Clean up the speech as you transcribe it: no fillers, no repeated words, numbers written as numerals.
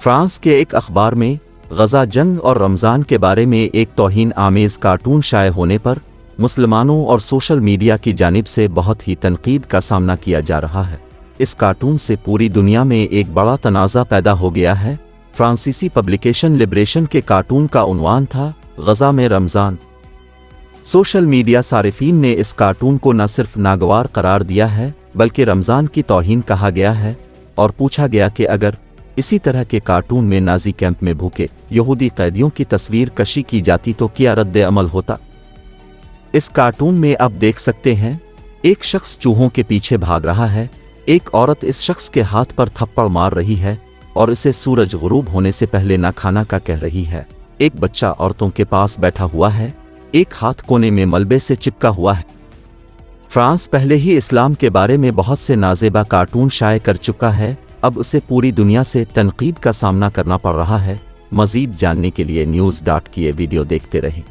France के एक अखबार में गजा जंग और रमज़ान के बारे में एक तौहीन आमेज़ कार्टून शाये होने पर मुसलमानों और सोशल मीडिया की जानिब से बहुत ही तनकीद का सामना किया जा रहा है। इस कार्टून से पूरी दुनिया में एक बड़ा तनाज़ा पैदा हो गया है। फ्रांसीसी पब्लिकेशन लिबरेशन के कार्टून का उन्वान था गजा में रमज़ान। सोशल मीडिया सारिफीन ने इस कार्टून को न सिर्फ नागवार करार दिया है बल्कि रमज़ान की तौहीन कहा गया है और पूछा गया कि अगर इसी तरह के कार्टून में नाजी कैंप में भूखे यहूदी कैदियों की तस्वीर कशी की जाती तो क्या रद्द अमल होता। इस कार्टून में आप देख सकते हैं एक शख्स चूहों के पीछे भाग रहा है, एक औरत इस शख्स के हाथ पर थप्पड़ मार रही है और इसे सूरज गुरूब होने से पहले ना खाना का कह रही है। एक बच्चा औरतों के पास बैठा हुआ है, एक हाथ कोने में मलबे से चिपका हुआ है। फ्रांस पहले ही इस्लाम के बारे में बहुत से नाजेबा कार्टून शाये कर चुका है, अब उसे पूरी दुनिया से तनकीद का सामना करना पड़ रहा है। मज़ीद जानने के लिए न्यूज़.की वीडियो देखते रहें।